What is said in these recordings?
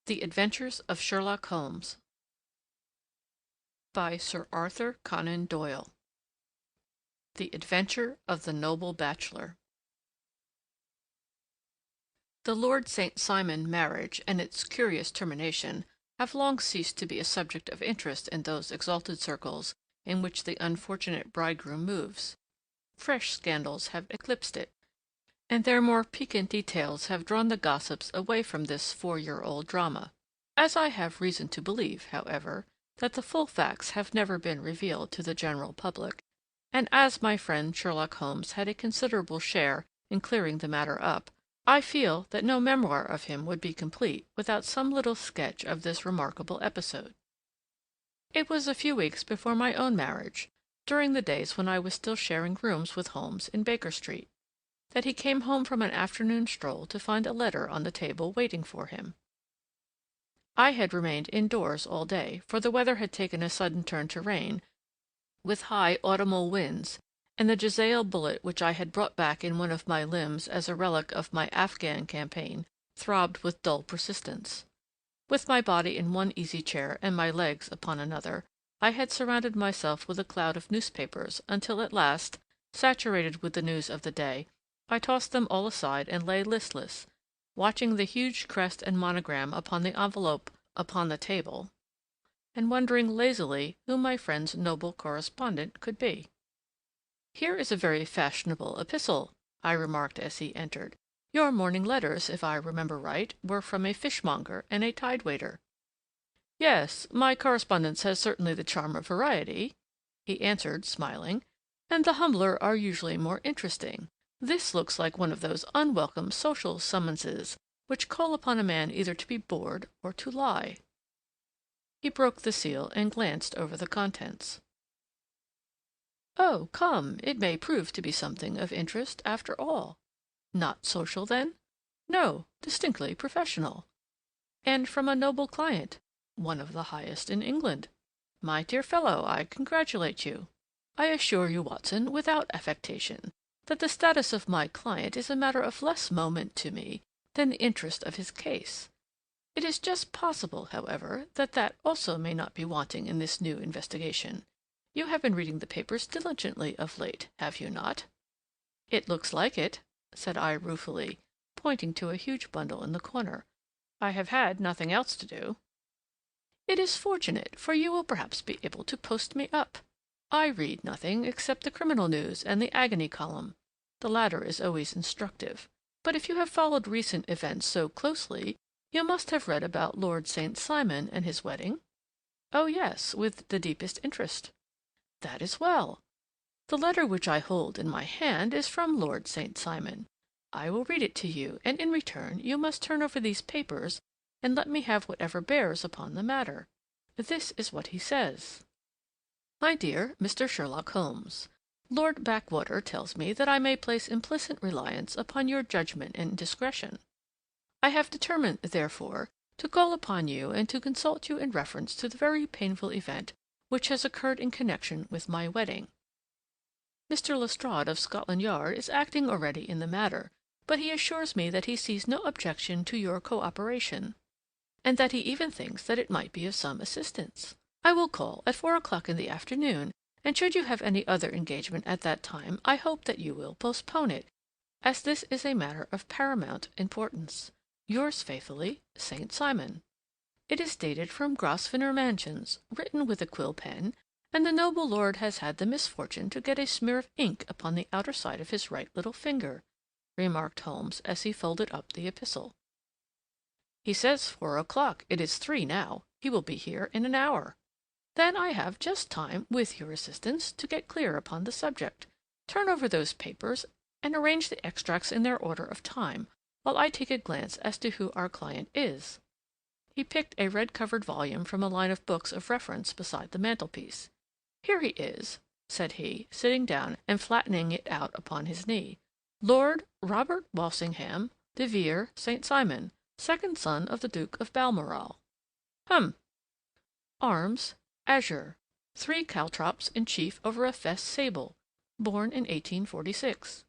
The Adventures of Sherlock Holmes by Sir Arthur Conan Doyle. The Adventure of the Noble Bachelor. The Lord St. Simon marriage and its curious termination have long ceased to be a subject of interest in those exalted circles in which the unfortunate bridegroom moves. Fresh scandals have eclipsed it, and their more piquant details have drawn the gossips away from this 4-year-old drama. As I have reason to believe, however, that the full facts have never been revealed to the general public, and as my friend Sherlock Holmes had a considerable share in clearing the matter up, I feel that no memoir of him would be complete without some little sketch of this remarkable episode. It was a few weeks before my own marriage, during the days when I was still sharing rooms with Holmes in Baker Street, that he came home from an afternoon stroll to find a letter on the table waiting for him. I had remained indoors all day, for the weather had taken a sudden turn to rain, with high autumnal winds, and the Jezail bullet which I had brought back in one of my limbs as a relic of my Afghan campaign throbbed with dull persistence. With my body in one easy chair and my legs upon another, I had surrounded myself with a cloud of newspapers until at last, saturated with the news of the day, I tossed them all aside and lay listless, watching the huge crest and monogram upon the envelope upon the table, and wondering lazily who my friend's noble correspondent could be. "Here is a very fashionable epistle," I remarked as he entered. "Your morning letters, if I remember right, were from a fishmonger and a tide-waiter." "Yes, my correspondence has certainly the charm of variety," he answered, smiling, "and the humbler are usually more interesting. This looks like one of those unwelcome social summonses which call upon a man either to be bored or to lie." He broke the seal and glanced over the contents. "Oh, come, it may prove to be something of interest, after all. Not social, then? No, distinctly professional. And from a noble client, one of the highest in England. My dear fellow, I congratulate you. I assure you, Watson, without affectation, that the status of my client is a matter of less moment to me than the interest of his case. It is just possible, however, that that also may not be wanting in this new investigation. You have been reading the papers diligently of late, have you not?" "It looks like it," said I ruefully, pointing to a huge bundle in the corner. "I have had nothing else to do." "It is fortunate, for you will perhaps be able to post me up. I read nothing except the criminal news and the agony column. The latter is always instructive. But if you have followed recent events so closely, you must have read about Lord St. Simon and his wedding?" "Oh, yes, with the deepest interest." "That is well. The letter which I hold in my hand is from Lord St. Simon. I will read it to you, and in return you must turn over these papers and let me have whatever bears upon the matter. This is what he says: "My dear Mr. Sherlock Holmes, Lord Backwater tells me that I may place implicit reliance upon your judgment and discretion. I have determined, therefore, to call upon you and to consult you in reference to the very painful event which has occurred in connection with my wedding. Mr. Lestrade of Scotland Yard is acting already in the matter, but he assures me that he sees no objection to your co-operation, and that he even thinks that it might be of some assistance. I will call at 4 o'clock in the afternoon, and should you have any other engagement at that time, I hope that you will postpone it, as this is a matter of paramount importance. Yours faithfully, St. Simon." It is dated from Grosvenor Mansions, written with a quill pen, and the noble lord has had the misfortune to get a smear of ink upon the outer side of his right little finger, remarked Holmes as he folded up the epistle. "He says 4 o'clock. It is 3 now. He will be here in an hour. Then I have just time, with your assistance, to get clear upon the subject. Turn over those papers and arrange the extracts in their order of time, while I take a glance as to who our client is." He picked a red-covered volume from a line of books of reference beside the mantelpiece. "Here he is," said he, sitting down and flattening it out upon his knee. "Lord Robert Walsingham de Vere St. Simon, second son of the Duke of Balmoral. Hum. Arms, azure. 3 caltrops in chief over a fess sable. Born in 1846.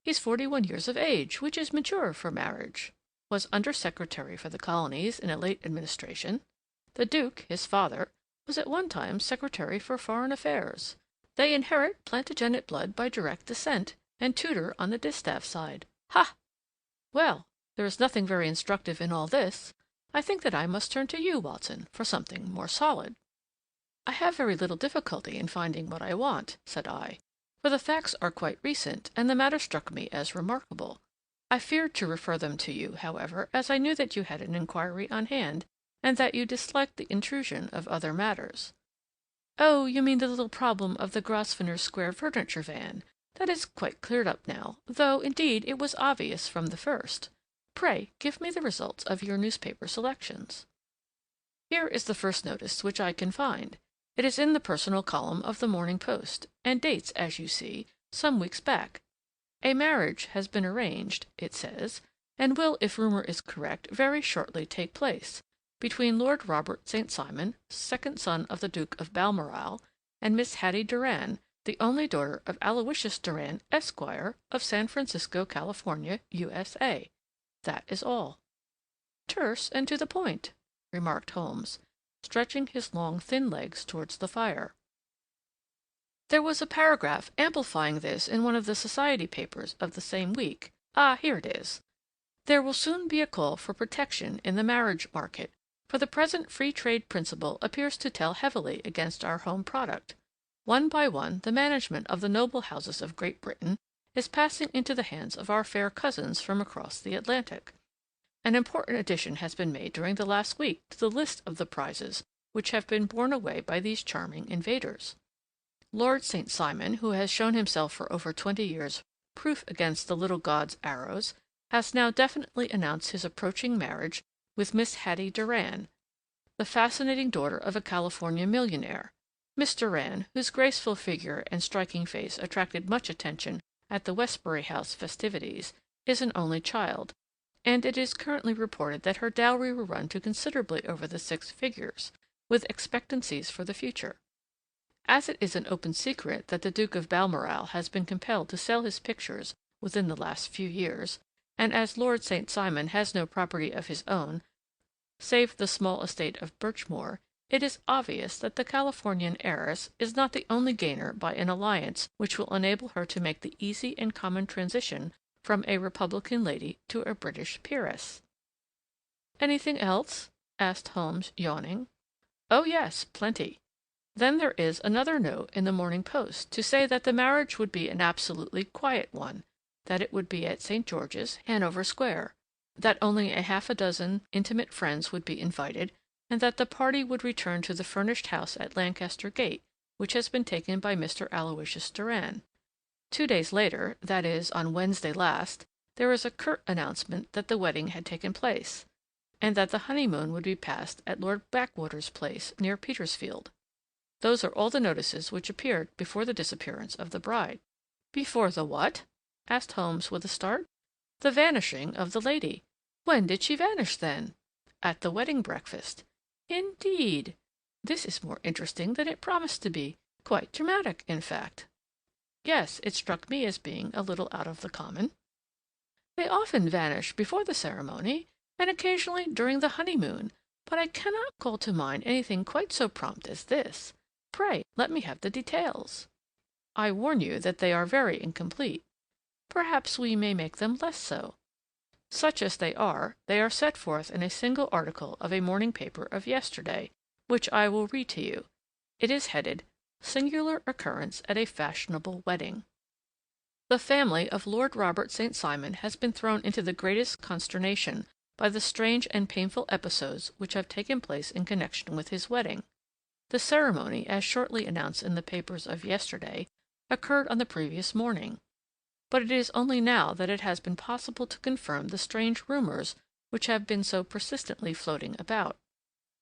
He's 41 years of age, which is mature for marriage. was Under-Secretary for the Colonies in a late administration. The Duke, his father, was at one time Secretary for Foreign Affairs. They inherit Plantagenet blood by direct descent, and Tudor on the distaff side. Ha! Well, there is nothing very instructive in all this. I think that I must turn to you, Watson, for something more solid. I have very little difficulty in finding what I want, said I, for the facts are quite recent, and the matter struck me as remarkable. I feared to refer them to you, however, as I knew that you had an inquiry on hand, and that you disliked the intrusion of other matters. Oh, you mean the little problem of the Grosvenor Square furniture van. That is quite cleared up now, though, indeed, it was obvious from the first. Pray, give me the results of your newspaper selections. Here is the first notice which I can find. It is in the personal column of the Morning Post, and dates, as you see, some weeks back. A marriage has been arranged, it says, and will, if rumour is correct, very shortly take place, between Lord Robert St. Simon, second son of the Duke of Balmoral, and Miss Hattie Doran, the only daughter of Aloysius Doran, Esquire, of San Francisco, California, USA. That is all. Terse and to the point, remarked Holmes, stretching his long, thin legs towards the fire. There was a paragraph amplifying this in one of the society papers of the same week. Ah, here it is. There will soon be a call for protection in the marriage market, for the present free trade principle appears to tell heavily against our home product. One by one, the management of the noble houses of Great Britain is passing into the hands of our fair cousins from across the Atlantic. An important addition has been made during the last week to the list of the prizes which have been borne away by these charming invaders. Lord St. Simon, who has shown himself for over 20 years proof against the little god's arrows, has now definitely announced his approaching marriage with Miss Hattie Doran, the fascinating daughter of a California millionaire. Miss Doran, whose graceful figure and striking face attracted much attention at the Westbury House festivities, is an only child, and it is currently reported that her dowry will run to considerably over the 6 figures, with expectancies for the future. As it is an open secret that the Duke of Balmoral has been compelled to sell his pictures within the last few years, and as Lord St. Simon has no property of his own, save the small estate of Birchmoor, it is obvious that the Californian heiress is not the only gainer by an alliance which will enable her to make the easy and common transition from a Republican lady to a British peeress. "Anything else?" asked Holmes, yawning. "Oh, yes, plenty. Then there is another note in the Morning Post to say that the marriage would be an absolutely quiet one, that it would be at St. George's, Hanover Square, that only a half a dozen intimate friends would be invited, and that the party would return to the furnished house at Lancaster Gate, which has been taken by Mr. Aloysius Doran. 2 days later, that is, on Wednesday last, there is a curt announcement that the wedding had taken place, and that the honeymoon would be passed at Lord Backwater's place near Petersfield. Those are all the notices which appeared before the disappearance of the bride." "Before the what?" asked Holmes with a start. "The vanishing of the lady. When did she vanish, then?" "At the wedding breakfast." "Indeed! This is more interesting than it promised to be. Quite dramatic, in fact." "Yes, it struck me as being a little out of the common." "They often vanish before the ceremony, and occasionally during the honeymoon, but I cannot call to mind anything quite so prompt as this. Pray, let me have the details." "I warn you that they are very incomplete." "Perhaps we may make them less so." "Such as they are set forth in a single article of a morning paper of yesterday, which I will read to you. It is headed, 'Singular Occurrence at a Fashionable Wedding.' The family of Lord Robert St. Simon has been thrown into the greatest consternation by the strange and painful episodes which have taken place in connection with his wedding. The ceremony, as shortly announced in the papers of yesterday, occurred on the previous morning, but it is only now that it has been possible to confirm the strange rumors which have been so persistently floating about.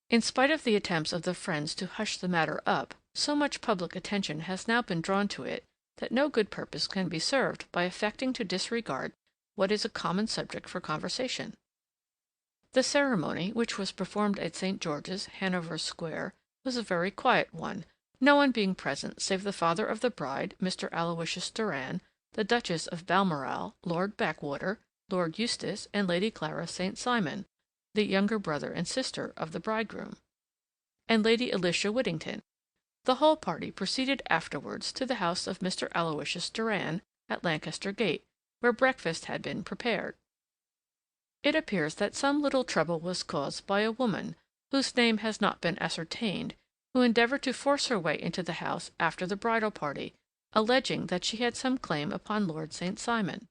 In spite of the attempts of the friends to hush the matter up, so much public attention has now been drawn to it that no good purpose can be served by affecting to disregard what is a common subject for conversation. The ceremony, which was performed at St. George's, Hanover Square, was a very quiet one, no one being present save the father of the bride, Mr. Aloysius Doran, the Duchess of Balmoral, Lord Backwater, Lord Eustace and Lady Clara St. Simon, the younger brother and sister of the bridegroom, and Lady Alicia Whittington. The whole party proceeded afterwards to the house of Mr. Aloysius Doran at Lancaster Gate, where breakfast had been prepared. It appears that some little trouble was caused by a woman, whose name has not been ascertained, who endeavoured to force her way into the house after the bridal party, alleging that she had some claim upon Lord St. Simon.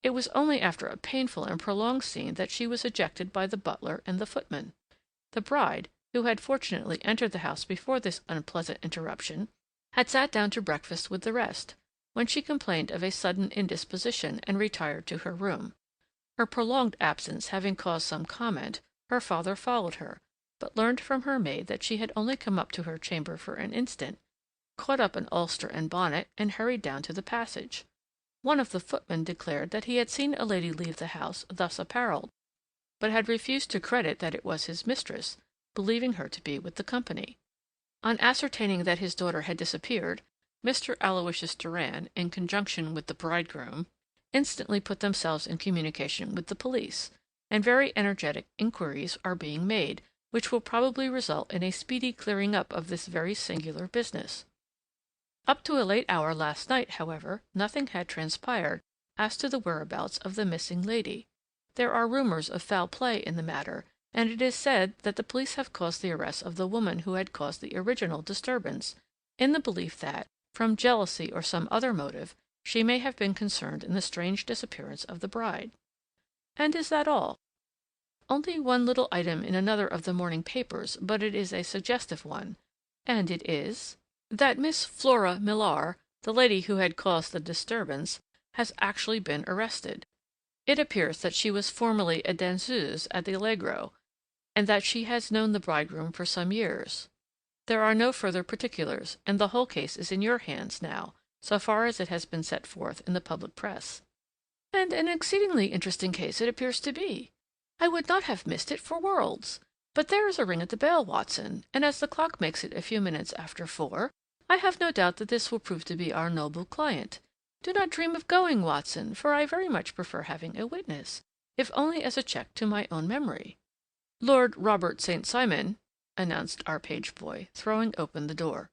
It was only after a painful and prolonged scene that she was ejected by the butler and the footman. The bride, who had fortunately entered the house before this unpleasant interruption, had sat down to breakfast with the rest, when she complained of a sudden indisposition and retired to her room. Her prolonged absence having caused some comment, her father followed her, but learned from her maid that she had only come up to her chamber for an instant, caught up an ulster and bonnet, and hurried down to the passage. One of the footmen declared that he had seen a lady leave the house thus apparelled, but had refused to credit that it was his mistress, believing her to be with the company. On ascertaining that his daughter had disappeared, Mr. Aloysius Doran, in conjunction with the bridegroom, instantly put themselves in communication with the police, and very energetic inquiries are being made, which will probably result in a speedy clearing up of this very singular business. Up to a late hour last night, however, nothing had transpired as to the whereabouts of the missing lady. There are rumors of foul play in the matter, and it is said that the police have caused the arrest of the woman who had caused the original disturbance, in the belief that, from jealousy or some other motive, she may have been concerned in the strange disappearance of the bride. And is that all? Only one little item in another of the morning papers, but it is a suggestive one, and it is that Miss Flora Millar, the lady who had caused the disturbance, has actually been arrested. It appears that she was formerly a danseuse at the Allegro, and that she has known the bridegroom for some years. There are no further particulars, and the whole case is in your hands now, so far as it has been set forth in the public press. And an exceedingly interesting case it appears to be. I would not have missed it for worlds. But there is a ring at the bell, Watson, and as the clock makes it a few minutes after 4, I have no doubt that this will prove to be our noble client. Do not dream of going, Watson, for I very much prefer having a witness, if only as a check to my own memory. Lord Robert St. Simon, announced our page boy, throwing open the door.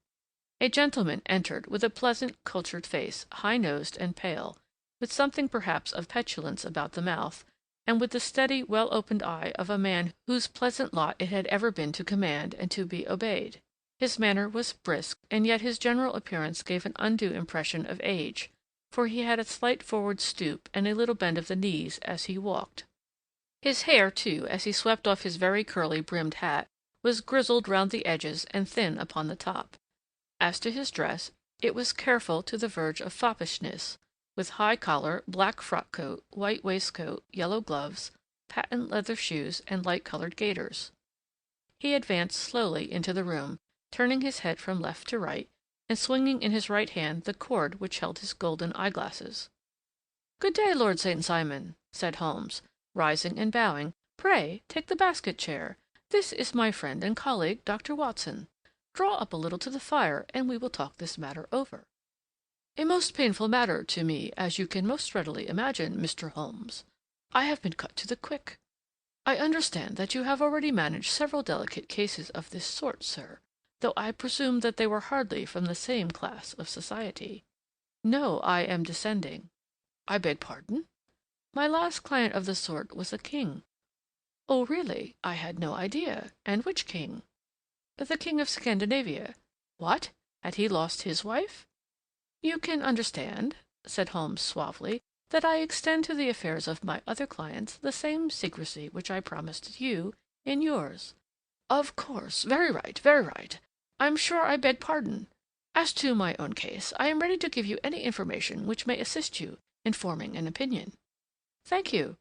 A gentleman entered with a pleasant, cultured face, high-nosed and pale, with something perhaps of petulance about the mouth, and with the steady, well-opened eye of a man whose pleasant lot it had ever been to command and to be obeyed. His manner was brisk, and yet his general appearance gave an undue impression of age, for he had a slight forward stoop and a little bend of the knees as he walked. His hair, too, as he swept off his very curly brimmed hat, was grizzled round the edges and thin upon the top. As to his dress, it was careful to the verge of foppishness, with high collar, black frock coat, white waistcoat, yellow gloves, patent leather shoes, and light-colored gaiters. He advanced slowly into the room, turning his head from left to right, and swinging in his right hand the cord which held his golden eyeglasses. "Good day, Lord St. Simon," said Holmes, rising and bowing. "Pray take the basket chair. This is my friend and colleague, Dr. Watson. Draw up a little to the fire, and we will talk this matter over." "A most painful matter to me, as you can most readily imagine, Mr. Holmes. I have been cut to the quick. I understand that you have already managed several delicate cases of this sort, sir, though I presume that they were hardly from the same class of society." "No, I am descending." "I beg pardon?" "My last client of the sort was a king." "Oh, really? I had no idea. And which king?" "The King of Scandinavia." "What? Had he lost his wife?" "You can understand," said Holmes suavely, "that I extend to the affairs of my other clients the same secrecy which I promised you in yours." "Of course. Very right, very right. I'm sure I beg pardon. As to my own case, I am ready to give you any information which may assist you in forming an opinion." "Thank you.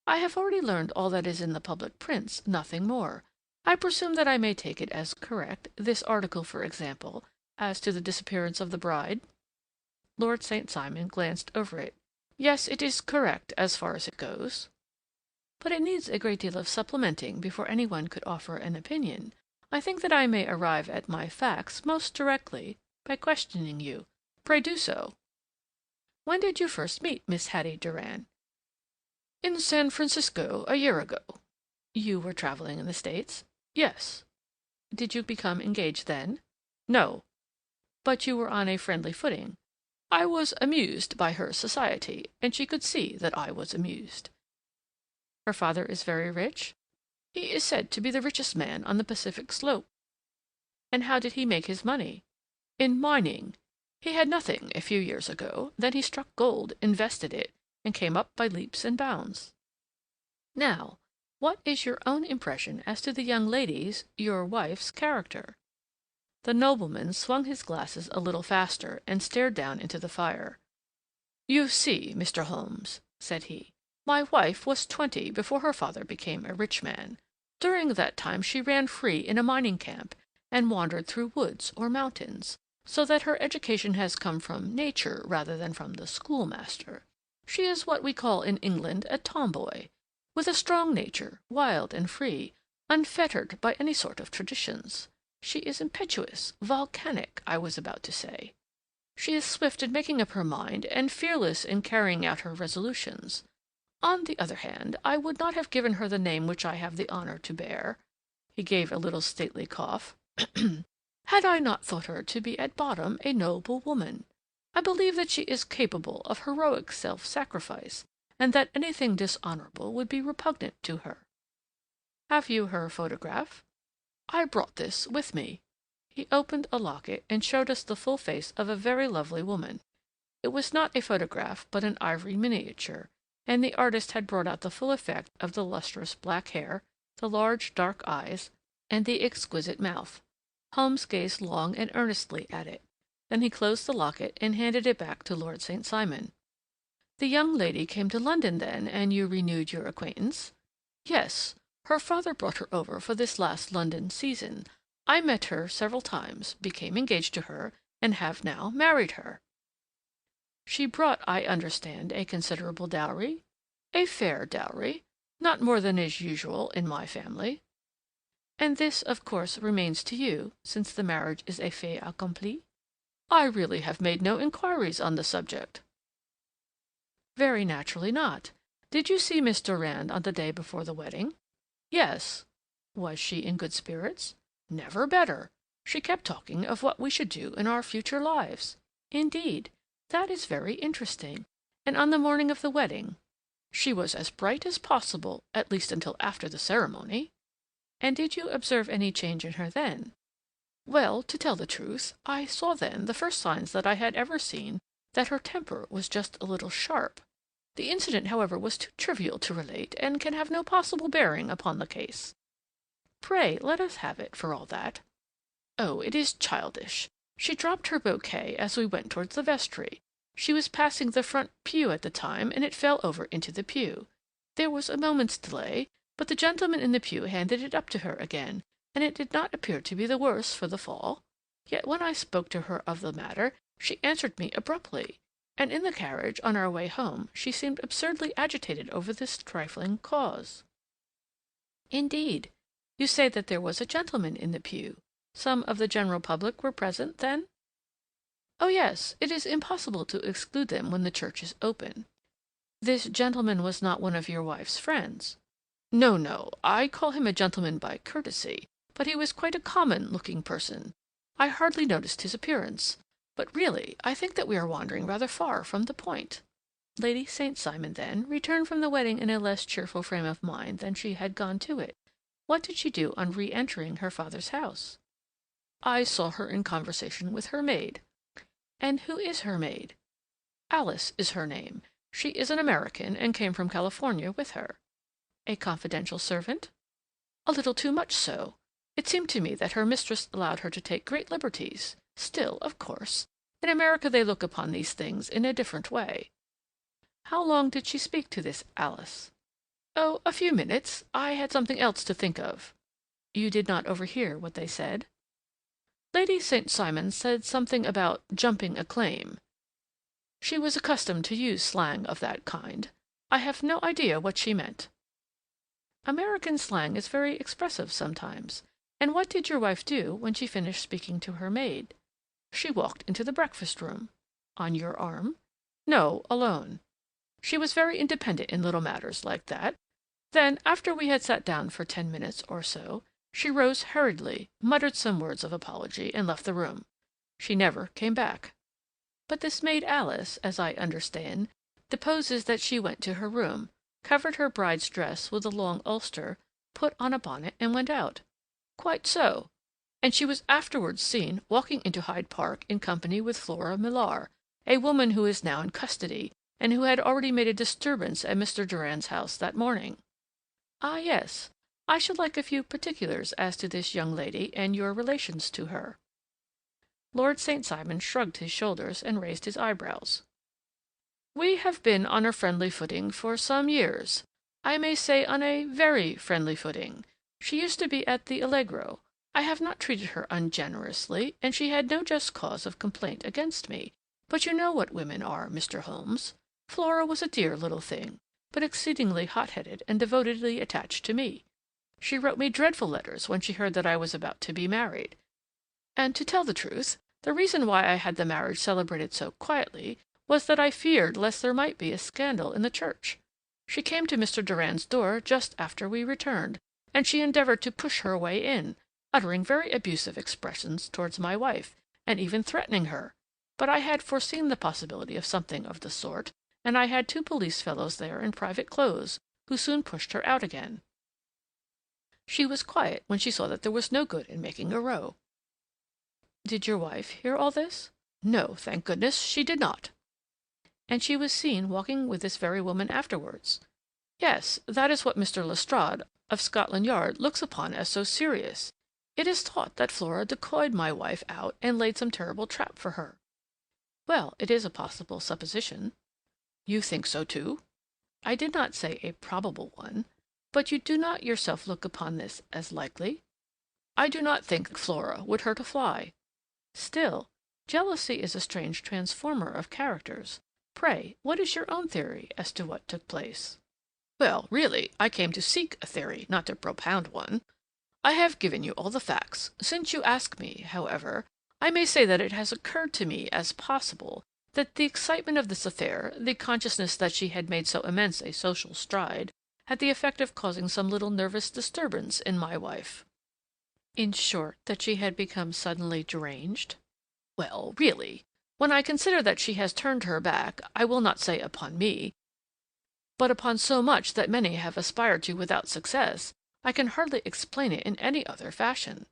I have already learned all that is in the public prints, nothing more. I presume that I may take it as correct, this article, for example, as to the disappearance of the bride?" Lord St. Simon glanced over it. "Yes, it is correct as far as it goes." "But it needs a great deal of supplementing before any one could offer an opinion. I think that I may arrive at my facts most directly by questioning you. Pray do so." "When did you first meet Miss Hatty Doran?" "In San Francisco a year ago." "You were traveling in the States?" "Yes." "Did you become engaged then?" "No." "But you were on a friendly footing?" "I was amused by her society, and she could see that I was amused." "Her father is very rich?" "He is said to be the richest man on the Pacific slope." "And how did he make his money?" "In mining. He had nothing a few years ago, then he struck gold, invested it, and came up by leaps and bounds." "Now, what is your own impression as to the young lady's, your wife's, character?" The nobleman swung his glasses a little faster and stared down into the fire. "You see, Mr. Holmes," said he, "my wife was 20 before her father became a rich man. During that time she ran free in a mining camp and wandered through woods or mountains, so that her education has come from nature rather than from the schoolmaster. She is what we call in England a tomboy, with a strong nature, wild and free, unfettered by any sort of traditions. She is impetuous, volcanic, I was about to say. She is swift in making up her mind and fearless in carrying out her resolutions. On the other hand, I would not have given her the name which I have the honor to bear," he gave a little stately cough, "had I not thought her to be at bottom a noble woman. I believe that she is capable of heroic self-sacrifice, and that anything dishonorable would be repugnant to her." "Have you her photograph?" "I brought this with me." He opened a locket and showed us the full face of a very lovely woman. It was not a photograph, but an ivory miniature, and the artist had brought out the full effect of the lustrous black hair, the large dark eyes, and the exquisite mouth. Holmes gazed long and earnestly at it. Then he closed the locket and handed it back to Lord St. Simon. "The young lady came to London then, and you renewed your acquaintance?" "Yes. Her father brought her over for this last London season. I met her several times, became engaged to her, and have now married her." "She brought, I understand, a considerable dowry?" "A fair dowry. Not more than is usual in my family." "And this, of course, remains to you, since the marriage is a fait accompli?" "I really have made no inquiries on the subject." "Very naturally not. Did you see Miss Durand on the day before the wedding?" "Yes." "Was she in good spirits?" "Never better. She kept talking of what we should do in our future lives." "Indeed. That is very interesting. And on the morning of the wedding?" "She was as bright as possible, at least until after the ceremony." "And did you observe any change in her then?" "Well, to tell the truth, I saw then the first signs that I had ever seen that her temper was just a little sharp. The incident, however, was too trivial to relate, and can have no possible bearing upon the case." "Pray let us have it, for all that." "Oh, it is childish. She dropped her bouquet as we went towards the vestry. She was passing the front pew at the time, and it fell over into the pew. There was a moment's delay, but the gentleman in the pew handed it up to her again, and it did not appear to be the worse for the fall. Yet when I spoke to her of the matter, she answered me abruptly, and in the carriage, on our way home, she seemed absurdly agitated over this trifling cause." "Indeed. You say that there was a gentleman in the pew. Some of the general public were present, then?" "Oh, yes. It is impossible to exclude them when the church is open." "This gentleman was not one of your wife's friends?" "No, no. I call him a gentleman by courtesy, but he was quite a common-looking person. I hardly noticed his appearance. But really, I think that we are wandering rather far from the point." Lady St. Simon, then, returned from the wedding in a less cheerful frame of mind than she had gone to it. What did she do on re-entering her father's house? "I saw her in conversation with her maid." "And who is her maid?" "Alice is her name. She is an American, and came from California with her." "A confidential servant?" "A little too much so. It seemed to me that her mistress allowed her to take great liberties. Still, of course, in America they look upon these things in a different way." "How long did she speak to this Alice?" "Oh, a few minutes. I had something else to think of." "You did not overhear what they said?" "Lady St. Simon said something about jumping a claim. She was accustomed to use slang of that kind. I have no idea what she meant." "American slang is very expressive sometimes. And what did your wife do when she finished speaking to her maid?" "She walked into the breakfast room." "On your arm?" "No, alone." She was very independent in little matters like that. Then, after we had sat down for 10 minutes or so, she rose hurriedly, muttered some words of apology, and left the room. She never came back. But this maid Alice, as I understand, deposes that she went to her room, covered her bride's dress with a long ulster, put on a bonnet, and went out. Quite so. And she was afterwards seen walking into Hyde Park in company with Flora Millar, a woman who is now in custody, and who had already made a disturbance at Mr. Durand's house that morning. Ah, yes. I should like a few particulars as to this young lady and your relations to her." Lord St. Simon shrugged his shoulders and raised his eyebrows. "We have been on a friendly footing for some years. I may say on a very friendly footing. She used to be at the Allegro. I have not treated her ungenerously, and she had no just cause of complaint against me. But you know what women are, Mr. Holmes. Flora was a dear little thing, but exceedingly hot-headed and devotedly attached to me. She wrote me dreadful letters when she heard that I was about to be married. And to tell the truth, the reason why I had the marriage celebrated so quietly was that I feared lest there might be a scandal in the church. She came to Mr. Durand's door just after we returned, and she endeavored to push her way in, uttering very abusive expressions towards my wife, and even threatening her. But I had foreseen the possibility of something of the sort, and I had 2 police fellows there in private clothes, who soon pushed her out again. She was quiet when she saw that there was no good in making a row." "Did your wife hear all this?" "No, thank goodness, she did not." "And she was seen walking with this very woman afterwards?" "Yes, that is what Mr. Lestrade, of Scotland Yard, looks upon as so serious. It is thought that Flora decoyed my wife out and laid some terrible trap for her." "Well, it is a possible supposition." "You think so, too?" "I did not say a probable one. But you do not yourself look upon this as likely?" "I do not think Flora would hurt a fly." "Still, jealousy is a strange transformer of characters. Pray, what is your own theory as to what took place?" "Well, really, I came to seek a theory, not to propound one. I have given you all the facts. Since you ask me, however, I may say that it has occurred to me as possible that the excitement of this affair, the consciousness that she had made so immense a social stride, had the effect of causing some little nervous disturbance in my wife." "In short, that she had become suddenly deranged?" "Well, really, when I consider that she has turned her back, I will not say upon me, but upon so much that many have aspired to without success, I can hardly explain it in any other fashion."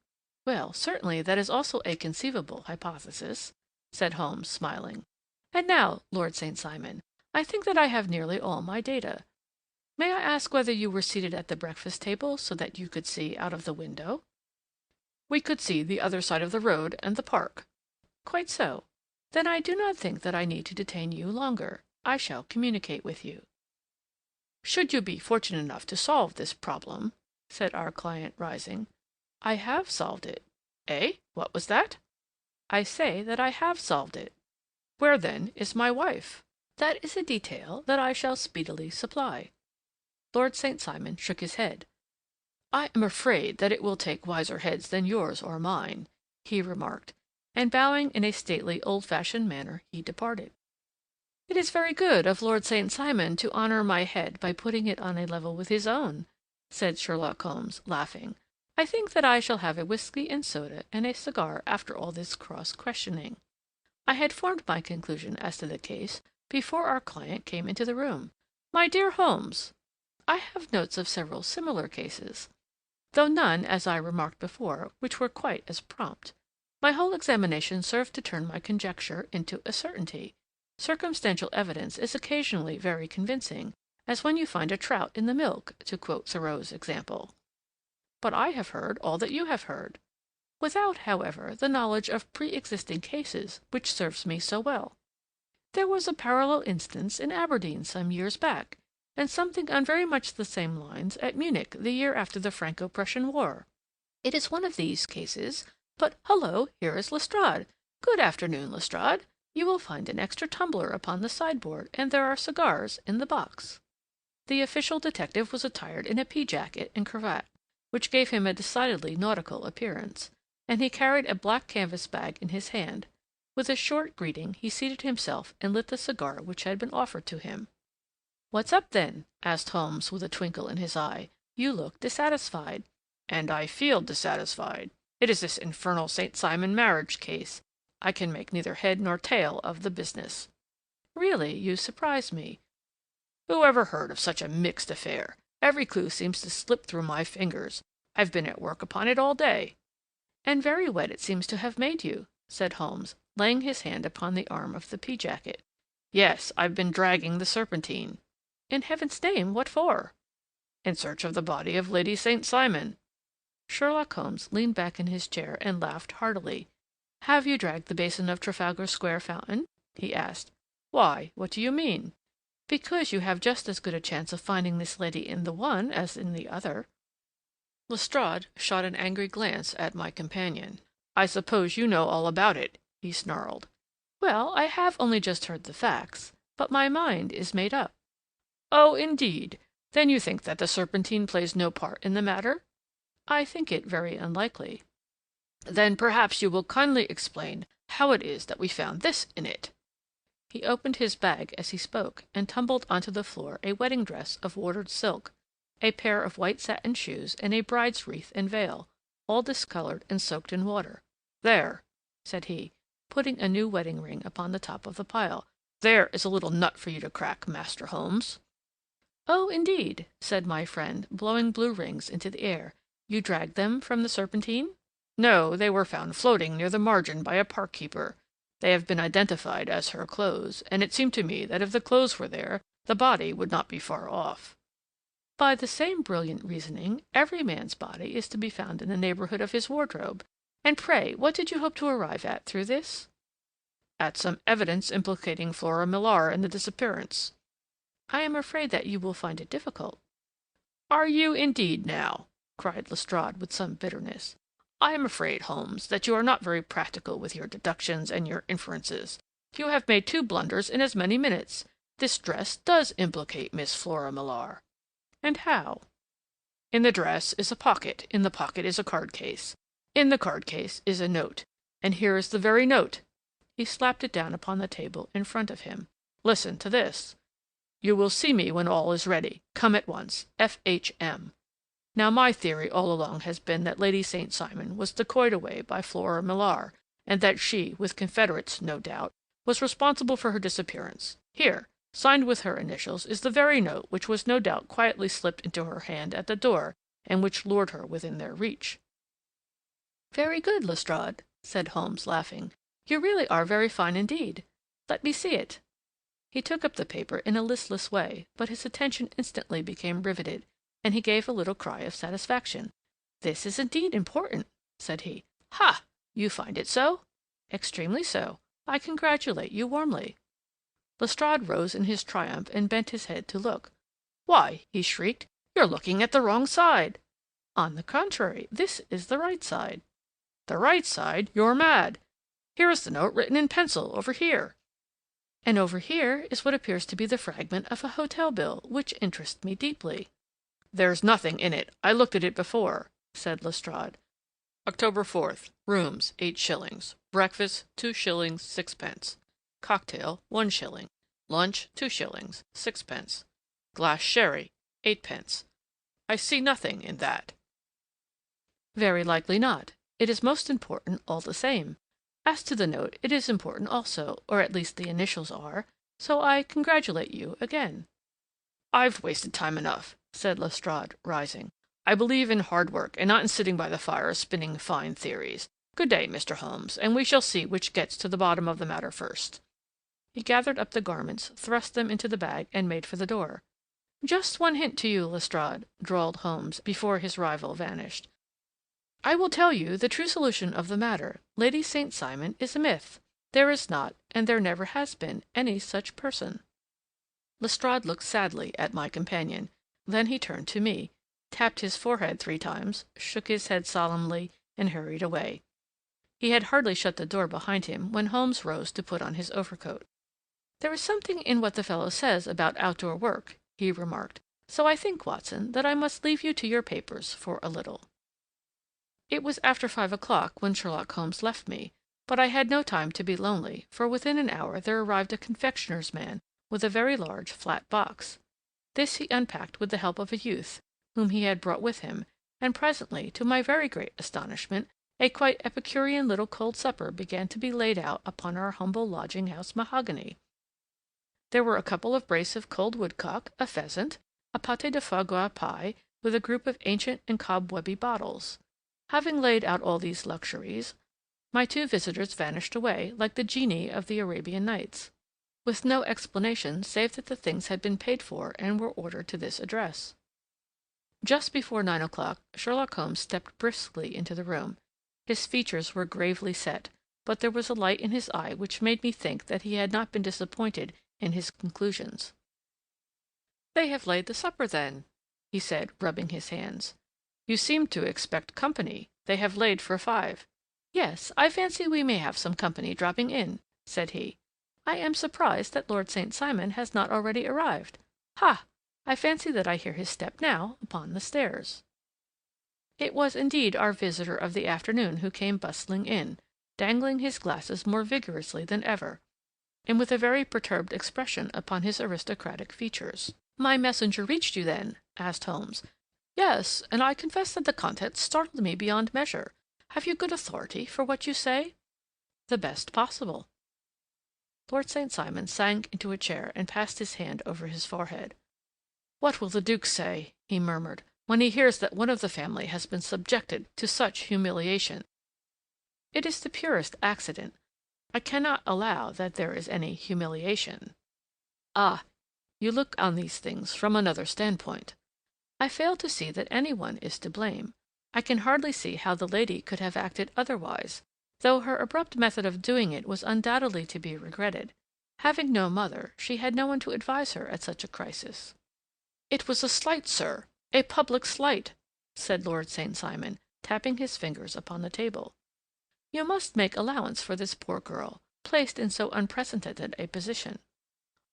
"Well, certainly that is also a conceivable hypothesis," said Holmes, smiling. "And now, Lord St. Simon, I think that I have nearly all my data. May I ask whether you were seated at the breakfast table so that you could see out of the window?" "We could see the other side of the road and the park." "Quite so. Then I do not think that I need to detain you longer. I shall communicate with you." "Should you be fortunate enough to solve this problem," said our client, rising. "I have solved it." "Eh? What was that?" "I say that I have solved it." "Where, then, is my wife?" "That is a detail that I shall speedily supply." Lord St. Simon shook his head. "I am afraid that it will take wiser heads than yours or mine," he remarked, and bowing in a stately, old-fashioned manner, he departed. "It is very good of Lord St. Simon to honor my head by putting it on a level with his own," said Sherlock Holmes, laughing. "I think that I shall have a whiskey and soda and a cigar after all this cross-questioning. I had formed my conclusion as to the case before our client came into the room. My dear Holmes, I have notes of several similar cases, though none, as I remarked before, which were quite as prompt. My whole examination served to turn my conjecture into a certainty. Circumstantial evidence is occasionally very convincing, as when you find a trout in the milk, to quote Thoreau's example. But I have heard all that you have heard, without, however, the knowledge of pre-existing cases which serves me so well. There was a parallel instance in Aberdeen some years back, and something on very much the same lines at Munich the year after the Franco-Prussian War. It is one of these cases, but hullo, here is Lestrade. Good afternoon, Lestrade. You will find an extra tumbler upon the sideboard, and there are cigars in the box." The official detective was attired in a pea-jacket and cravat, which gave him a decidedly nautical appearance, and he carried a black canvas bag in his hand. With a short greeting he seated himself and lit the cigar which had been offered to him. "What's up, then?" asked Holmes with a twinkle in his eye. "You look dissatisfied." "And I feel dissatisfied. It is this infernal St. Simon marriage case. I can make neither head nor tail of the business." "Really, you surprise me." "Who ever heard of such a mixed affair? Every clue seems to slip through my fingers. I've been at work upon it all day." "And very wet it seems to have made you," said Holmes, laying his hand upon the arm of the pea jacket. "Yes, I've been dragging the Serpentine." "In heaven's name, what for?" "In search of the body of Lady St. Simon." Sherlock Holmes leaned back in his chair and laughed heartily. "Have you dragged the basin of Trafalgar Square fountain?" he asked. "Why, what do you mean?" "Because you have just as good a chance of finding this lady in the one as in the other." Lestrade shot an angry glance at my companion. "I suppose you know all about it," he snarled. "Well, I have only just heard the facts, but my mind is made up." "Oh, indeed! Then you think that the Serpentine plays no part in the matter?" "I think it very unlikely." "Then perhaps you will kindly explain how it is that we found this in it." He opened his bag as he spoke, and tumbled onto the floor a wedding dress of watered silk, a pair of white satin shoes, and a bride's wreath and veil, all discolored and soaked in water. "There," said he, putting a new wedding ring upon the top of the pile. "There is a little nut for you to crack, Master Holmes." "Oh, indeed," said my friend, blowing blue rings into the air. "You dragged them from the Serpentine?" "No, they were found floating near the margin by a park keeper. They have been identified as her clothes, and it seemed to me that if the clothes were there, the body would not be far off." "By the same brilliant reasoning, every man's body is to be found in the neighborhood of his wardrobe. And pray, what did you hope to arrive at through this?" "At some evidence implicating Flora Millar in the disappearance." "I am afraid that you will find it difficult." "Are you indeed, now?" cried Lestrade with some bitterness. "I am afraid, Holmes, that you are not very practical with your deductions and your inferences. You have made two blunders in as many minutes. This dress does implicate Miss Flora Millar." "And how?" "In the dress is a pocket, in the pocket is a card case. In the card case is a note, and here is the very note." He slapped it down upon the table in front of him. "Listen to this. You will see me when all is ready. Come at once. F.H.M. Now my theory all along has been that Lady St. Simon was decoyed away by Flora Millar, and that she, with confederates, no doubt, was responsible for her disappearance. Here, signed with her initials, is the very note which was no doubt quietly slipped into her hand at the door, and which lured her within their reach." "Very good, Lestrade," said Holmes, laughing. "You really are very fine indeed. Let me see it." He took up the paper in a listless way, but his attention instantly became riveted, and he gave a little cry of satisfaction. "This is indeed important," said he. "Ha! You find it so?" "Extremely so. I congratulate you warmly." Lestrade rose in his triumph and bent his head to look. "Why," he shrieked, "you're looking at the wrong side." "On the contrary, this is the right side." "The right side? You're mad. Here is the note written in pencil, over here." "And over here is what appears to be the fragment of a hotel bill, which interests me deeply." "There's nothing in it. I looked at it before," said Lestrade. "October 4th. Rooms, 8 shillings. Breakfast, 2 shillings, 6 pence. Cocktail, 1 shilling. Lunch, 2 shillings, 6 pence. Glass sherry, 8 pence. I see nothing in that." "Very likely not. It is most important all the same. As to the note, it is important also, or at least the initials are, so I congratulate you again." "I've wasted time enough," said Lestrade, rising. "I believe in hard work, and not in sitting by the fire spinning fine theories. Good day, Mr. Holmes, and we shall see which gets to the bottom of the matter first." He gathered up the garments, thrust them into the bag, and made for the door. "Just one hint to you, Lestrade," drawled Holmes before his rival vanished. "I will tell you the true solution of the matter. Lady St. Simon is a myth. There is not, and there never has been, any such person." Lestrade looked sadly at my companion. Then he turned to me, tapped his forehead 3 times, shook his head solemnly, and hurried away. He had hardly shut the door behind him when Holmes rose to put on his overcoat. "There is something in what the fellow says about outdoor work," he remarked. "So I think, Watson, that I must leave you to your papers for a little." It was after 5 o'clock when Sherlock Holmes left me, but I had no time to be lonely, for within an hour there arrived a confectioner's man with a very large flat box. This he unpacked with the help of a youth, whom he had brought with him, and presently, to my very great astonishment, a quite epicurean little cold supper began to be laid out upon our humble lodging-house mahogany. There were a couple of brace of cold woodcock, a pheasant, a pâté de foie gras pie, with a group of ancient and cobwebby bottles. Having laid out all these luxuries, my two visitors vanished away, like the genii of the Arabian Nights, with no explanation save that the things had been paid for and were ordered to this address. Just before 9 o'clock, Sherlock Holmes stepped briskly into the room. His features were gravely set, but there was a light in his eye which made me think that he had not been disappointed in his conclusions. "They have laid the supper, then," he said, rubbing his hands. "You seem to expect company. They have laid for 5. "Yes, I fancy we may have some company dropping in," said he. "I am surprised that Lord St. Simon has not already arrived. Ha! I fancy that I hear his step now upon the stairs." It was indeed our visitor of the afternoon who came bustling in, dangling his glasses more vigorously than ever, and with a very perturbed expression upon his aristocratic features. "My messenger reached you, then?" asked Holmes. "Yes, and I confess that the contents startled me beyond measure. Have you good authority for what you say?" "The best possible." Lord St. Simon sank into a chair and passed his hand over his forehead. "What will the Duke say," he murmured, "when he hears that one of the family has been subjected to such humiliation?" "It is the purest accident. I cannot allow that there is any humiliation." "Ah, you look on these things from another standpoint." "I fail to see that any one is to blame. I can hardly see how the lady could have acted otherwise, though her abrupt method of doing it was undoubtedly to be regretted. Having no mother, she had no one to advise her at such a crisis." "It was a slight, sir, a public slight," said Lord St. Simon, tapping his fingers upon the table. "You must make allowance for this poor girl, placed in so unprecedented a position."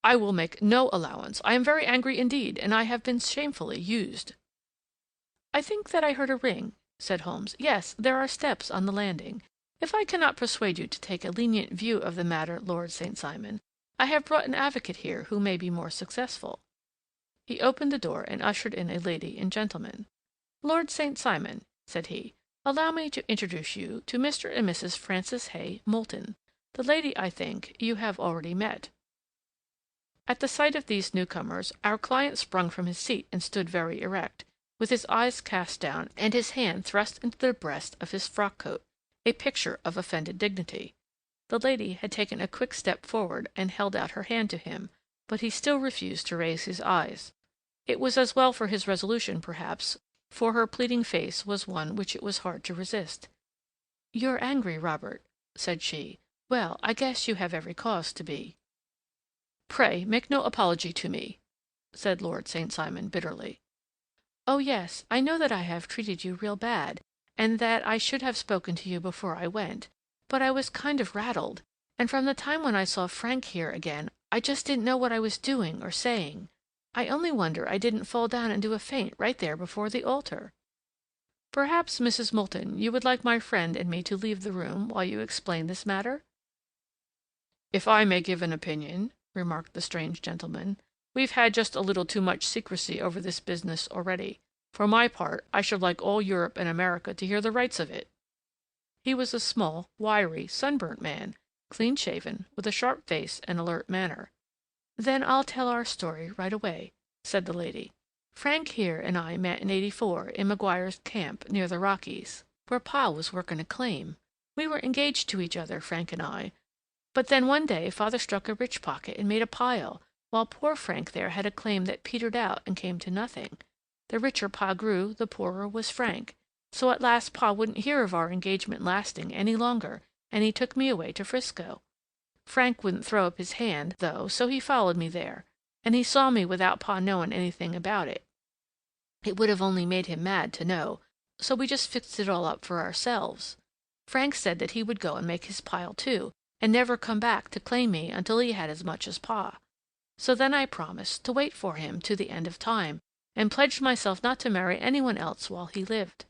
"I will make no allowance. I am very angry indeed, and I have been shamefully used." "I think that I heard a ring," said Holmes. "Yes, there are steps on the landing. If I cannot persuade you to take a lenient view of the matter, Lord St. Simon, I have brought an advocate here who may be more successful." He opened the door and ushered in a lady and gentleman. "Lord St. Simon," said he, "allow me to introduce you to Mr. and Mrs. Francis Hay Moulton. The lady, I think, you have already met." At the sight of these newcomers, our client sprung from his seat and stood very erect, with his eyes cast down and his hand thrust into the breast of his frock-coat, a picture of offended dignity. The lady had taken a quick step forward and held out her hand to him, but he still refused to raise his eyes. It was as well for his resolution, perhaps, for her pleading face was one which it was hard to resist. "You're angry, Robert," said she. "Well, I guess you have every cause to be." "Pray make no apology to me," said Lord St. Simon bitterly. "Oh, yes, I know that I have treated you real bad, and that I should have spoken to you before I went, but I was kind of rattled, and from the time when I saw Frank here again, I just didn't know what I was doing or saying. I only wonder I didn't fall down and do a faint right there before the altar." "Perhaps, Mrs. Moulton, you would like my friend and me to leave the room while you explain this matter?" "If I may give an opinion," remarked the strange gentleman, "we've had just a little too much secrecy over this business already. For my part, I should like all Europe and America to hear the rights of it." He was a small, wiry, sunburnt man, clean-shaven, with a sharp face and alert manner. "Then I'll tell our story right away," said the lady. "Frank here and I met in '84 in Maguire's camp near the Rockies, where Pa was working a claim. We were engaged to each other, Frank and I, but then one day father struck a rich pocket and made a pile, while poor Frank there had a claim that petered out and came to nothing. The richer Pa grew, the poorer was Frank. So at last Pa wouldn't hear of our engagement lasting any longer, and he took me away to Frisco. Frank wouldn't throw up his hand, though, so he followed me there, and he saw me without Pa knowing anything about it. It would have only made him mad to know, so we just fixed it all up for ourselves. Frank said that he would go and make his pile too, and never come back to claim me until he had as much as Pa. So then I promised to wait for him to the end of time, and pledged myself not to marry anyone else while he lived.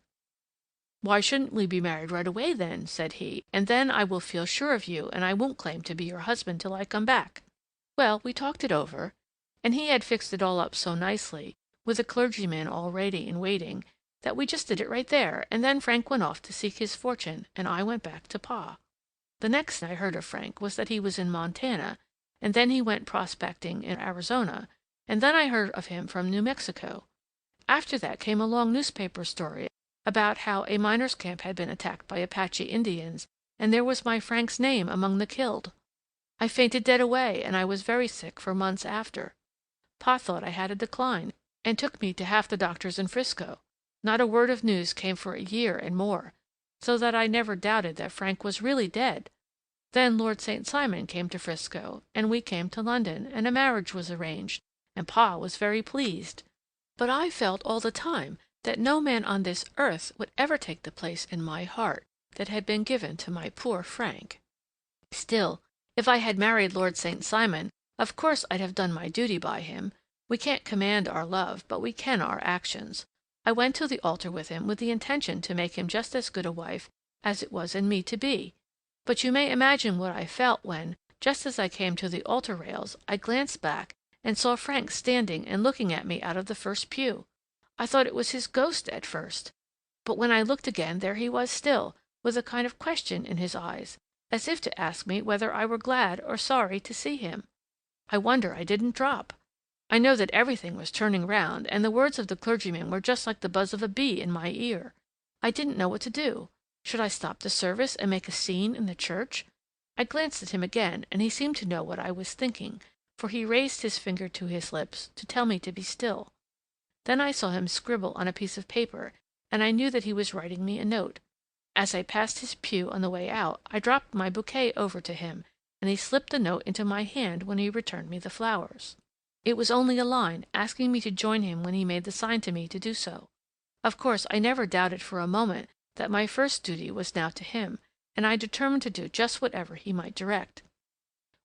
"Why shouldn't we be married right away, then?" said he, "and then I will feel sure of you, and I won't claim to be your husband till I come back." Well, we talked it over, and he had fixed it all up so nicely, with a clergyman all ready and waiting, that we just did it right there, and then Frank went off to seek his fortune, and I went back to Pa. The next I heard of Frank was that he was in Montana, and then he went prospecting in Arizona, and then I heard of him from New Mexico. After that came a long newspaper story about how a miners' camp had been attacked by Apache Indians, and there was my Frank's name among the killed. I fainted dead away, and I was very sick for months after. Pa thought I had a decline, and took me to half the doctors in Frisco. Not a word of news came for a year and more, so that I never doubted that Frank was really dead. Then Lord St. Simon came to Frisco, and we came to London, and a marriage was arranged, and Pa was very pleased. But I felt all the time that no man on this earth would ever take the place in my heart that had been given to my poor Frank. Still, if I had married Lord St. Simon, of course I'd have done my duty by him. We can't command our love, but we can our actions. I went to the altar with him with the intention to make him just as good a wife as it was in me to be. But you may imagine what I felt when, just as I came to the altar rails, I glanced back and saw Frank standing and looking at me out of the first pew. I thought it was his ghost at first, but when I looked again there he was still, with a kind of question in his eyes, as if to ask me whether I were glad or sorry to see him. I wonder I didn't drop. I know that everything was turning round, and the words of the clergyman were just like the buzz of a bee in my ear. I didn't know what to do. Should I stop the service and make a scene in the church? I glanced at him again, and he seemed to know what I was thinking, for he raised his finger to his lips to tell me to be still. Then I saw him scribble on a piece of paper, and I knew that he was writing me a note. As I passed his pew on the way out, I dropped my bouquet over to him, and he slipped the note into my hand when he returned me the flowers. It was only a line, asking me to join him when he made the sign to me to do so. Of course, I never doubted for a moment that my first duty was now to him, and I determined to do just whatever he might direct.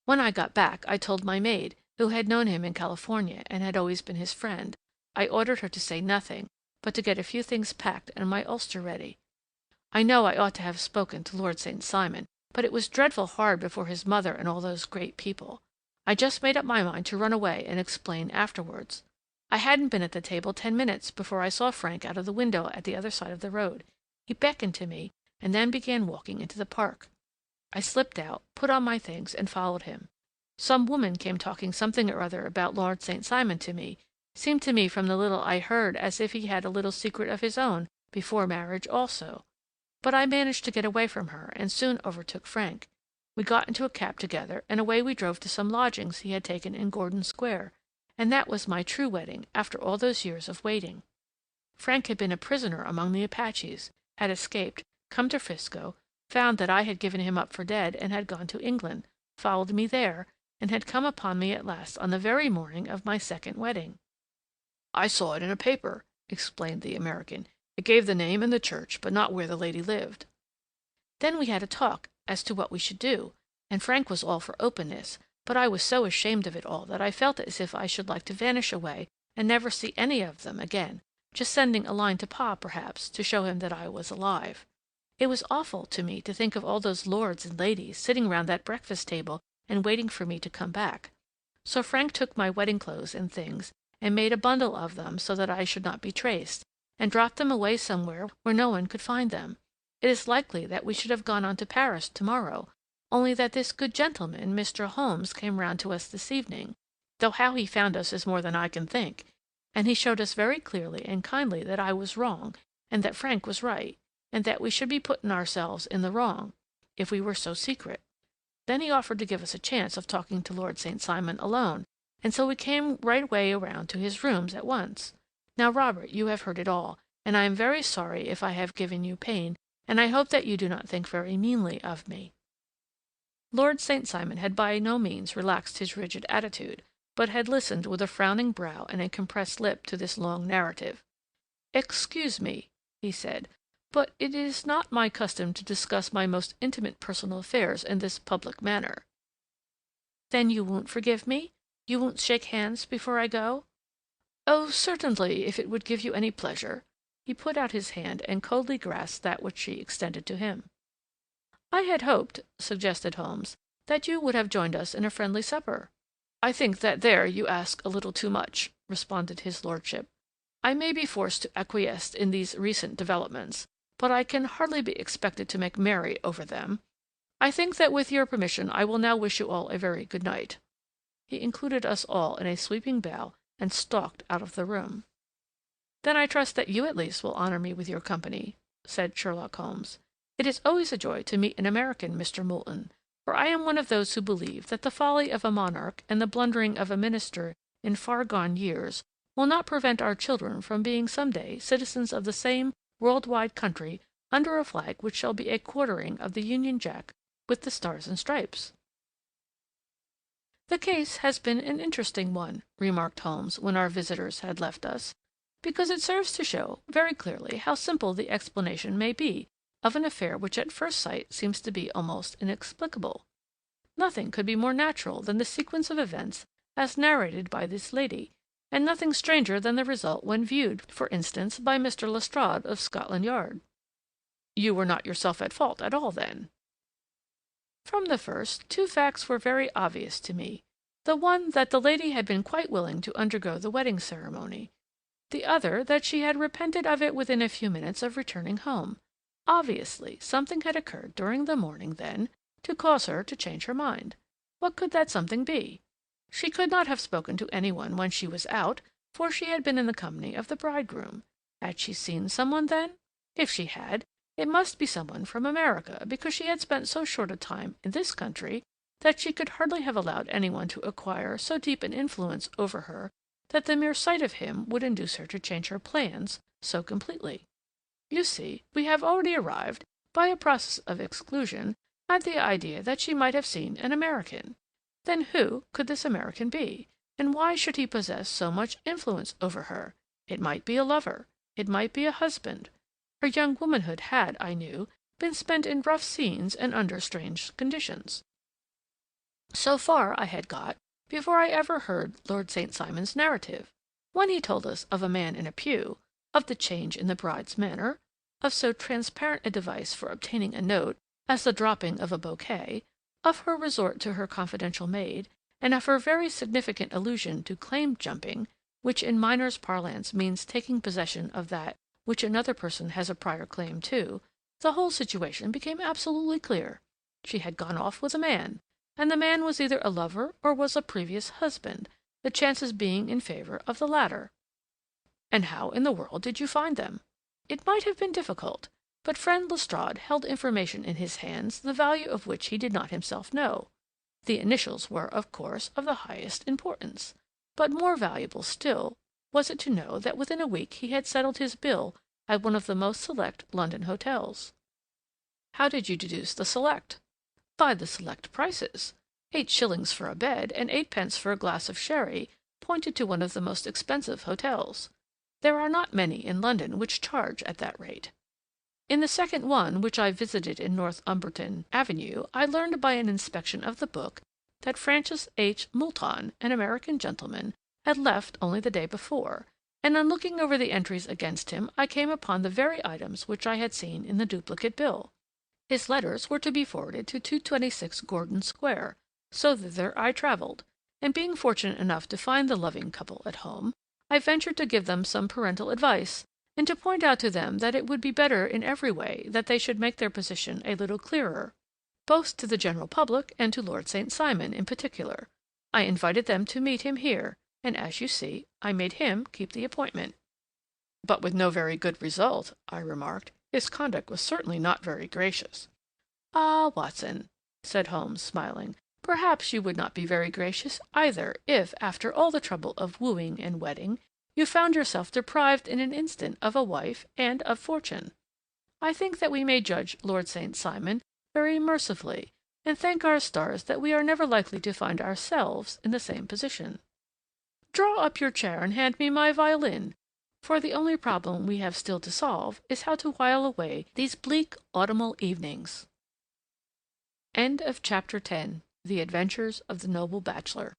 When I got back, I told my maid, who had known him in California and had always been his friend. I ordered her to say nothing, but to get a few things packed and my ulster ready. I know I ought to have spoken to Lord St. Simon, but it was dreadful hard before his mother and all those great people. I just made up my mind to run away and explain afterwards. I hadn't been at the table 10 minutes before I saw Frank out of the window at the other side of the road. He beckoned to me, and then began walking into the park. I slipped out, put on my things, and followed him. Some woman came talking something or other about Lord St. Simon to me. Seemed to me from the little I heard as if he had a little secret of his own before marriage also. But I managed to get away from her, and soon overtook Frank. We got into a cab together, and away we drove to some lodgings he had taken in Gordon Square, and that was my true wedding after all those years of waiting. Frank had been a prisoner among the Apaches, had escaped, come to Frisco, found that I had given him up for dead and had gone to England, followed me there, and had come upon me at last on the very morning of my second wedding. "I saw it in a paper," explained the American. "It gave the name and the church, but not where the lady lived." Then we had a talk as to what we should do, and Frank was all for openness, but I was so ashamed of it all that I felt as if I should like to vanish away and never see any of them again, just sending a line to Pa, perhaps, to show him that I was alive. It was awful to me to think of all those lords and ladies sitting round that breakfast table and waiting for me to come back. So Frank took my wedding clothes and things, and made a bundle of them so that I should not be traced, and dropped them away somewhere where no one could find them. It is likely that we should have gone on to Paris to-morrow, only that this good gentleman, Mr. Holmes, came round to us this evening, though how he found us is more than I can think, and he showed us very clearly and kindly that I was wrong, and that Frank was right, and that we should be putting ourselves in the wrong, if we were so secret. Then he offered to give us a chance of talking to Lord St. Simon alone, and so we came right away around to his rooms at once. Now, Robert, you have heard it all, and I am very sorry if I have given you pain, and I hope that you do not think very meanly of me." Lord St. Simon had by no means relaxed his rigid attitude, but had listened with a frowning brow and a compressed lip to this long narrative. "Excuse me," he said, "but it is not my custom to discuss my most intimate personal affairs in this public manner." "Then you won't forgive me? You won't shake hands before I go?" "Oh, certainly, if it would give you any pleasure." He put out his hand and coldly grasped that which she extended to him. "I had hoped," suggested Holmes, "that you would have joined us in a friendly supper." "I think that there you ask a little too much," responded his lordship. "I may be forced to acquiesce in these recent developments, but I can hardly be expected to make merry over them. I think that with your permission I will now wish you all a very good night." He included us all in a sweeping bow and stalked out of the room. "Then I trust that you at least will honor me with your company," said Sherlock Holmes. "It is always a joy to meet an American, Mr. Moulton, for I am one of those who believe that the folly of a monarch and the blundering of a minister in far-gone years will not prevent our children from being some day citizens of the same world-wide country under a flag which shall be a quartering of the Union Jack with the Stars and Stripes." "The case has been an interesting one," remarked Holmes when our visitors had left us, "because it serves to show very clearly how simple the explanation may be of an affair which at first sight seems to be almost inexplicable. Nothing could be more natural than the sequence of events as narrated by this lady, and nothing stranger than the result when viewed, for instance, by Mr. Lestrade of Scotland Yard." "You were not yourself at fault at all, then?" "From the first, two facts were very obvious to me. The one that the lady had been quite willing to undergo the wedding ceremony. The other that she had repented of it within a few minutes of returning home. Obviously, something had occurred during the morning, then, to cause her to change her mind. What could that something be? She could not have spoken to any one when she was out, for she had been in the company of the bridegroom. Had she seen some one, then? If she had, it must be some one from America, because she had spent so short a time in this country that she could hardly have allowed any one to acquire so deep an influence over her that the mere sight of him would induce her to change her plans so completely. You see, we have already arrived, by a process of exclusion, at the idea that she might have seen an American. Then who could this American be, and why should he possess so much influence over her? It might be a lover. It might be a husband. Her young womanhood had, I knew, been spent in rough scenes and under strange conditions. So far I had got before I ever heard Lord St. Simon's narrative, when he told us of a man in a pew, of the change in the bride's manner, of so transparent a device for obtaining a note as the dropping of a bouquet, of her resort to her confidential maid, and of her very significant allusion to claim-jumping, which in miners' parlance means taking possession of that which another person has a prior claim to. The whole situation became absolutely clear. She had gone off with a man, and the man was either a lover or was a previous husband, the chances being in favor of the latter. And how in the world did you find them? It might have been difficult, but friend Lestrade held information in his hands the value of which he did not himself know. The initials were, of course, of the highest importance, but more valuable still was it to know that within a week he had settled his bill at one of the most select London hotels. How did you deduce the select? By the select prices. 8 shillings for a bed and 8 pence for a glass of sherry pointed to one of the most expensive hotels. There are not many in London which charge at that rate. In the second one, which I visited in Northumberton Avenue, I learned by an inspection of the book that Francis H. Moulton, an American gentleman, had left only the day before, and on looking over the entries against him I came upon the very items which I had seen in the duplicate bill. His letters were to be forwarded to 226 Gordon Square, so thither I travelled, and being fortunate enough to find the loving couple at home, I ventured to give them some parental advice, and to point out to them that it would be better in every way that they should make their position a little clearer, both to the general public and to Lord St. Simon in particular. I invited them to meet him here, and as you see, I made him keep the appointment." "But with no very good result," I remarked. "His conduct was certainly not very gracious." "Ah, Watson," said Holmes, smiling, "perhaps you would not be very gracious either if, after all the trouble of wooing and wedding, you found yourself deprived in an instant of a wife and of fortune. I think that we may judge Lord St. Simon very mercifully, and thank our stars that we are never likely to find ourselves in the same position. Draw up your chair and hand me my violin, for the only problem we have still to solve is how to while away these bleak autumnal evenings." End of Chapter 10. The Adventures of the Noble Bachelor.